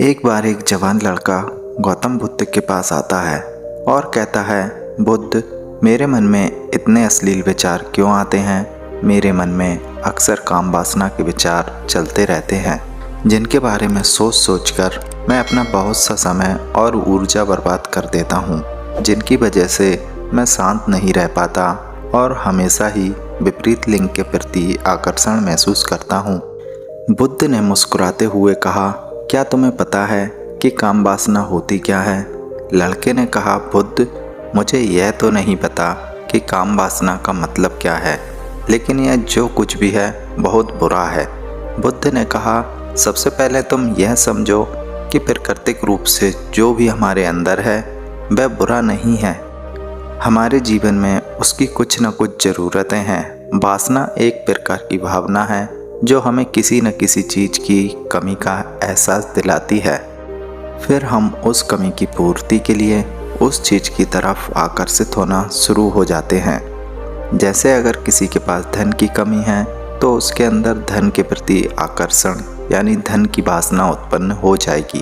एक बार एक जवान लड़का गौतम बुद्ध के पास आता है और कहता है, बुद्ध, मेरे मन में इतने अश्लील विचार क्यों आते हैं। मेरे मन में अक्सर काम वासना के विचार चलते रहते हैं, जिनके बारे में सोच सोच कर मैं अपना बहुत सा समय और ऊर्जा बर्बाद कर देता हूँ, जिनकी वजह से मैं शांत नहीं रह पाता और हमेशा ही विपरीत लिंग के प्रति आकर्षण महसूस करता हूँ। बुद्ध ने मुस्कुराते हुए कहा, क्या तुम्हें पता है कि काम वासना होती क्या है? लड़के ने कहा, बुद्ध, मुझे यह तो नहीं पता कि काम वासना का मतलब क्या है, लेकिन यह जो कुछ भी है बहुत बुरा है। बुद्ध ने कहा, सबसे पहले तुम यह समझो कि प्राकृतिक रूप से जो भी हमारे अंदर है वह बुरा नहीं है। हमारे जीवन में उसकी कुछ न कुछ ज़रूरतें हैं। वासना एक प्रकार की भावना है जो हमें किसी न किसी चीज़ की कमी का एहसास दिलाती है। फिर हम उस कमी की पूर्ति के लिए उस चीज़ की तरफ आकर्षित होना शुरू हो जाते हैं। जैसे अगर किसी के पास धन की कमी है तो उसके अंदर धन के प्रति आकर्षण यानी धन की वासना उत्पन्न हो जाएगी।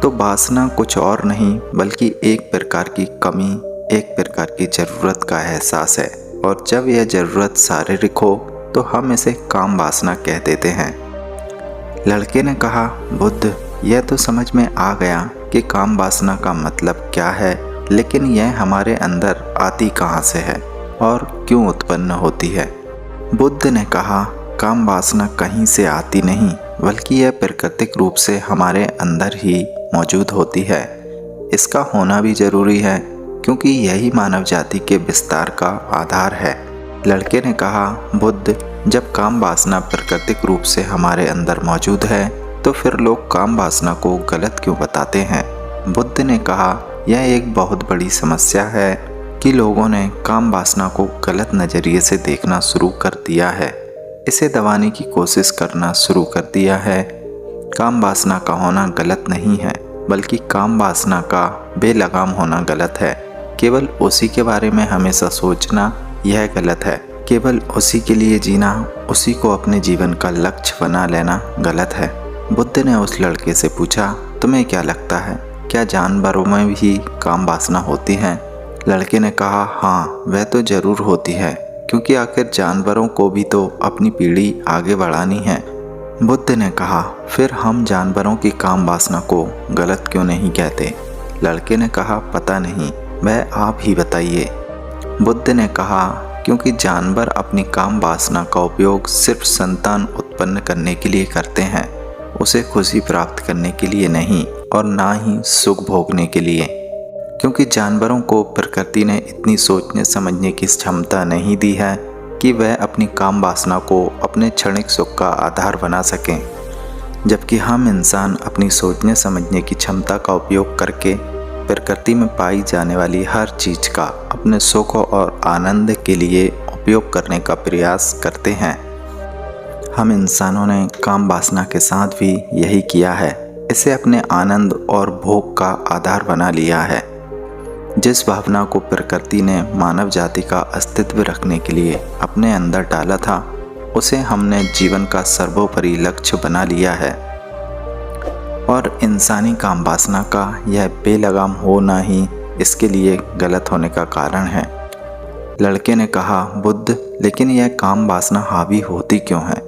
तो वासना कुछ और नहीं बल्कि एक प्रकार की कमी, एक प्रकार की ज़रूरत का एहसास है, और जब यह ज़रूरत शारीरिक हो तो हम इसे काम वासना कह देते हैं। लड़के ने कहा, बुद्ध, यह तो समझ में आ गया कि काम वासना का मतलब क्या है, लेकिन यह हमारे अंदर आती कहाँ से है और क्यों उत्पन्न होती है? बुद्ध ने कहा, काम वासना कहीं से आती नहीं बल्कि यह प्राकृतिक रूप से हमारे अंदर ही मौजूद होती है। इसका होना भी ज़रूरी है क्योंकि यही मानव जाति के विस्तार का आधार है। लड़के ने कहा, बुद्ध, जब काम वासना प्राकृतिक रूप से हमारे अंदर मौजूद है तो फिर लोग काम वासना को गलत क्यों बताते हैं? बुद्ध ने कहा, यह एक बहुत बड़ी समस्या है कि लोगों ने काम वासना को गलत नज़रिए से देखना शुरू कर दिया है, इसे दबाने की कोशिश करना शुरू कर दिया है। काम वासना का होना गलत नहीं है बल्कि काम वासना का बेलगाम होना गलत है। केवल उसी के बारे में हमेशा सोचना यह गलत है। केवल उसी के लिए जीना, उसी को अपने जीवन का लक्ष्य बना लेना गलत है। बुद्ध ने उस लड़के से पूछा, तुम्हें क्या लगता है, क्या जानवरों में भी काम वासना होती है? लड़के ने कहा, हाँ, वह तो ज़रूर होती है, क्योंकि आखिर जानवरों को भी तो अपनी पीढ़ी आगे बढ़ानी है। बुद्ध ने कहा, फिर हम जानवरों की काम वासना को गलत क्यों नहीं कहते? लड़के ने कहा, पता नहीं, वह आप ही बताइए। बुद्ध ने कहा, क्योंकि जानवर अपनी काम वासना का उपयोग सिर्फ संतान उत्पन्न करने के लिए करते हैं, उसे खुशी प्राप्त करने के लिए नहीं और ना ही सुख भोगने के लिए। क्योंकि जानवरों को प्रकृति ने इतनी सोचने समझने की क्षमता नहीं दी है कि वह अपनी काम वासना को अपने क्षणिक सुख का आधार बना सकें, जबकि हम इंसान अपनी सोचने समझने की क्षमता का उपयोग करके प्रकृति में पाई जाने वाली हर चीज़ का अपने सुख और आनंद के लिए उपयोग करने का प्रयास करते हैं। हम इंसानों ने काम वासना के साथ भी यही किया है, इसे अपने आनंद और भोग का आधार बना लिया है। जिस भावना को प्रकृति ने मानव जाति का अस्तित्व रखने के लिए अपने अंदर डाला था, उसे हमने जीवन का सर्वोपरि लक्ष्य बना लिया है, और इंसानी काम वासना का यह बेलगाम होना ही इसके लिए गलत होने का कारण है। लड़के ने कहा, बुद्ध, लेकिन यह काम वासना हावी होती क्यों है?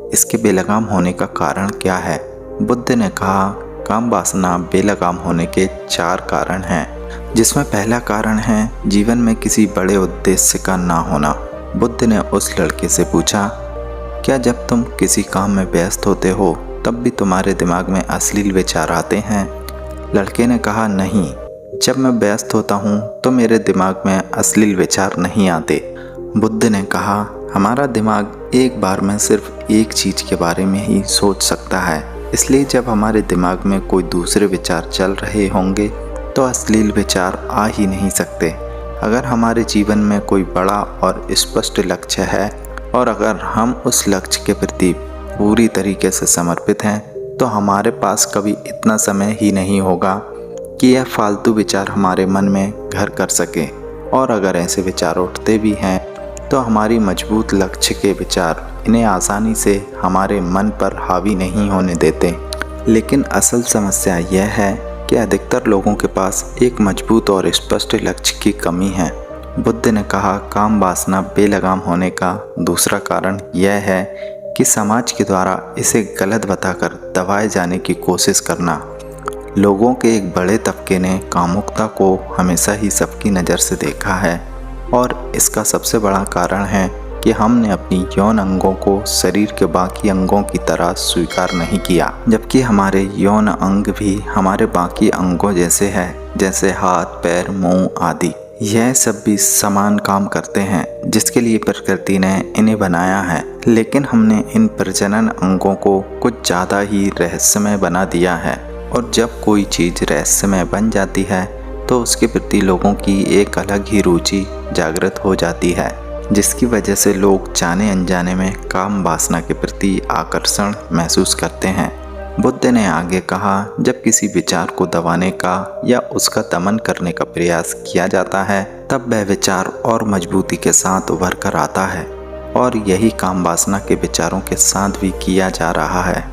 इसके बेलगाम होने का कारण क्या है? बुद्ध ने कहा, काम वासना बेलगाम होने के 4 कारण हैं, जिसमें पहला कारण है जीवन में किसी बड़े उद्देश्य का ना होना। बुद्ध ने उस लड़के से पूछा, क्या जब तुम किसी काम में व्यस्त होते हो तब भी तुम्हारे दिमाग में अश्लील विचार आते हैं? लड़के ने कहा, नहीं, जब मैं व्यस्त होता हूँ तो मेरे दिमाग में अश्लील विचार नहीं आते। बुद्ध ने कहा, हमारा दिमाग एक बार में सिर्फ एक चीज़ के बारे में ही सोच सकता है, इसलिए जब हमारे दिमाग में कोई दूसरे विचार चल रहे होंगे तो अश्लील विचार आ ही नहीं सकते। अगर हमारे जीवन में कोई बड़ा और स्पष्ट लक्ष्य है और अगर हम उस लक्ष्य के प्रति पूरी तरीके से समर्पित हैं तो हमारे पास कभी इतना समय ही नहीं होगा कि यह फालतू विचार हमारे मन में घर कर सके, और अगर ऐसे विचार उठते भी हैं तो हमारी मजबूत लक्ष्य के विचार इन्हें आसानी से हमारे मन पर हावी नहीं होने देते। लेकिन असल समस्या यह है कि अधिकतर लोगों के पास एक मजबूत और स्पष्ट लक्ष्य की कमी है। बुद्ध ने कहा, काम वासना बेलगाम होने का दूसरा कारण यह है कि समाज के द्वारा इसे गलत बताकर दबाए जाने की कोशिश करना। लोगों के एक बड़े तबके ने कामुकता को हमेशा ही सबकी नज़र से देखा है और इसका सबसे बड़ा कारण है कि हमने अपनी यौन अंगों को शरीर के बाकी अंगों की तरह स्वीकार नहीं किया, जबकि हमारे यौन अंग भी हमारे बाकी अंगों जैसे हैं, जैसे हाथ, पैर, मुंह आदि। यह सब भी समान काम करते हैं जिसके लिए प्रकृति ने इन्हें बनाया है, लेकिन हमने इन प्रजनन अंगों को कुछ ज़्यादा ही रहस्यमय बना दिया है। और जब कोई चीज़ रहस्यमय बन जाती है तो उसके प्रति लोगों की एक अलग ही रुचि जागृत हो जाती है, जिसकी वजह से लोग जाने अनजाने में काम वासना के प्रति आकर्षण महसूस करते हैं। बुद्ध ने आगे कहा, जब किसी विचार को दबाने का या उसका दमन करने का प्रयास किया जाता है तब वह विचार और मजबूती के साथ उभर कर आता है, और यही काम वासना के विचारों के साथ भी किया जा रहा है।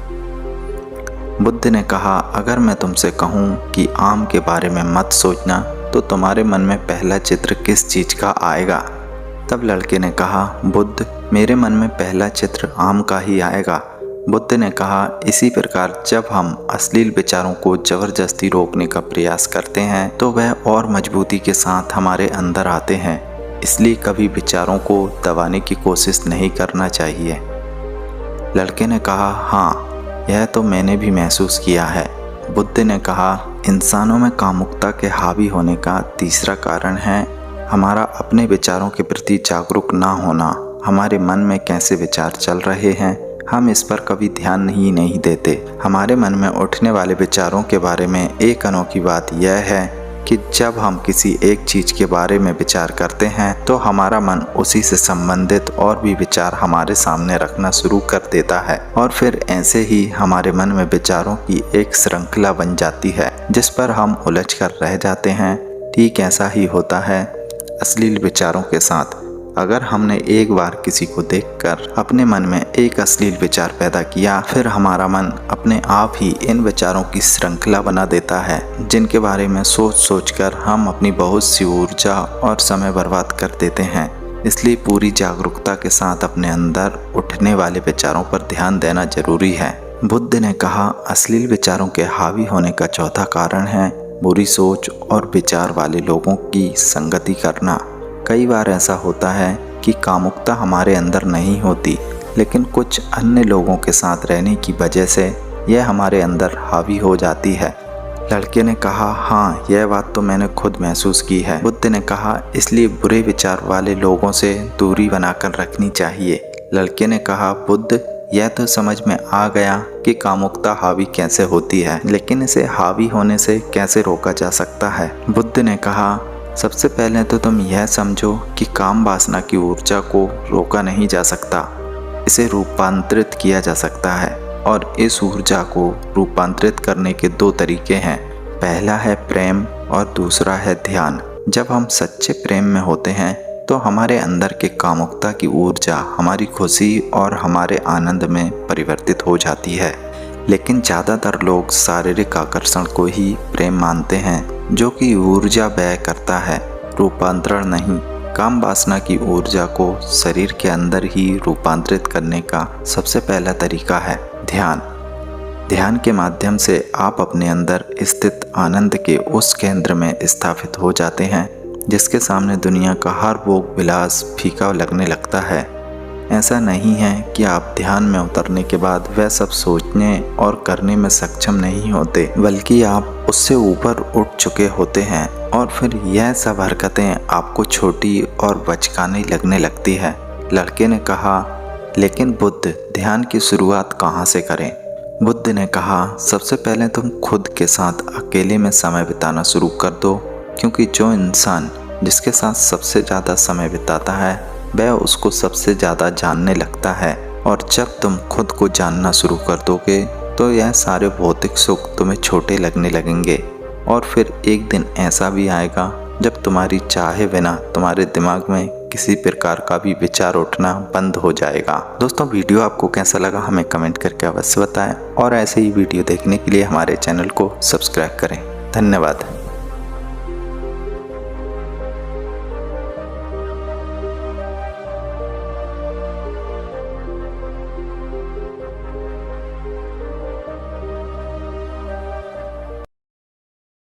बुद्ध ने कहा, अगर मैं तुमसे कहूँ कि आम के बारे में मत सोचना तो तुम्हारे मन में पहला चित्र किस चीज़ का आएगा? तब लड़के ने कहा, बुद्ध, मेरे मन में पहला चित्र आम का ही आएगा। बुद्ध ने कहा, इसी प्रकार जब हम अश्लील विचारों को जबरदस्ती रोकने का प्रयास करते हैं तो वह और मजबूती के साथ हमारे अंदर आते हैं। इसलिए कभी विचारों को दबाने की कोशिश नहीं करना चाहिए। लड़के ने कहा, हाँ, यह तो मैंने भी महसूस किया है। बुद्ध ने कहा, इंसानों में कामुकता के हावी होने का तीसरा कारण है हमारा अपने विचारों के प्रति जागरूक ना होना। हमारे मन में कैसे विचार चल रहे हैं हम इस पर कभी ध्यान ही नहीं देते। हमारे मन में उठने वाले विचारों के बारे में एक अनोखी बात यह है कि जब हम किसी एक चीज़ के बारे में विचार करते हैं तो हमारा मन उसी से संबंधित और भी विचार हमारे सामने रखना शुरू कर देता है, और फिर ऐसे ही हमारे मन में विचारों की एक श्रृंखला बन जाती है जिस पर हम उलझ कर रह जाते हैं। ठीक ऐसा ही होता है अश्लील विचारों के साथ। अगर हमने एक बार किसी को देखकर अपने मन में एक अश्लील विचार पैदा किया, फिर हमारा मन अपने आप ही इन विचारों की श्रृंखला बना देता है जिनके बारे में सोच सोचकर हम अपनी बहुत सी ऊर्जा और समय बर्बाद कर देते हैं। इसलिए पूरी जागरूकता के साथ अपने अंदर उठने वाले विचारों पर ध्यान देना जरूरी है। बुद्ध ने कहा, अश्लील विचारों के हावी होने का चौथा कारण है बुरी सोच और विचार वाले लोगों की संगति करना। कई बार ऐसा होता है कि कामुकता हमारे अंदर नहीं होती, लेकिन कुछ अन्य लोगों के साथ रहने की वजह से यह हमारे अंदर हावी हो जाती है। लड़के ने कहा, हाँ, यह बात तो मैंने खुद महसूस की है। बुद्ध ने कहा, इसलिए बुरे विचार वाले लोगों से दूरी बनाकर रखनी चाहिए। लड़के ने कहा, बुद्ध, यह तो समझ में आ गया कि कामुकता हावी कैसे होती है, लेकिन इसे हावी होने से कैसे रोका जा सकता है? बुद्ध ने कहा, सबसे पहले तो तुम यह समझो कि काम वासना की ऊर्जा को रोका नहीं जा सकता, इसे रूपांतरित किया जा सकता है, और इस ऊर्जा को रूपांतरित करने के दो तरीके हैं। पहला है प्रेम और दूसरा है ध्यान। जब हम सच्चे प्रेम में होते हैं तो हमारे अंदर के कामुकता की ऊर्जा हमारी खुशी और हमारे आनंद में परिवर्तित हो जाती है। लेकिन ज़्यादातर लोग शारीरिक आकर्षण को ही प्रेम मानते हैं, जो कि ऊर्जा व्यय करता है, रूपांतरण नहीं। काम वासना की ऊर्जा को शरीर के अंदर ही रूपांतरित करने का सबसे पहला तरीका है ध्यान। ध्यान के माध्यम से आप अपने अंदर स्थित आनंद के उस केंद्र में स्थापित हो जाते हैं जिसके सामने दुनिया का हर भोग विलास फीका लगने लगता है। ऐसा नहीं है कि आप ध्यान में उतरने के बाद वह सब सोचने और करने में सक्षम नहीं होते, बल्कि आप उससे ऊपर उठ चुके होते हैं और फिर यह सब हरकतें आपको छोटी और बचकानी लगने लगती है। लड़के ने कहा, लेकिन बुद्ध, ध्यान की शुरुआत कहाँ से करें? बुद्ध ने कहा, सबसे पहले तुम खुद के साथ अकेले में समय बिताना शुरू कर दो, क्योंकि जो इंसान जिसके साथ सबसे ज़्यादा समय बिताता है वह उसको सबसे ज़्यादा जानने लगता है, और जब तुम खुद को जानना शुरू कर दोगे तो यह सारे भौतिक सुख तुम्हें छोटे लगने लगेंगे। और फिर एक दिन ऐसा भी आएगा जब तुम्हारी चाहे बिना तुम्हारे दिमाग में किसी प्रकार का भी विचार उठना बंद हो जाएगा। दोस्तों, वीडियो आपको कैसा लगा हमें कमेंट करके अवश्य बताएं और ऐसे ही वीडियो देखने के लिए हमारे चैनल को सब्सक्राइब करें। धन्यवाद।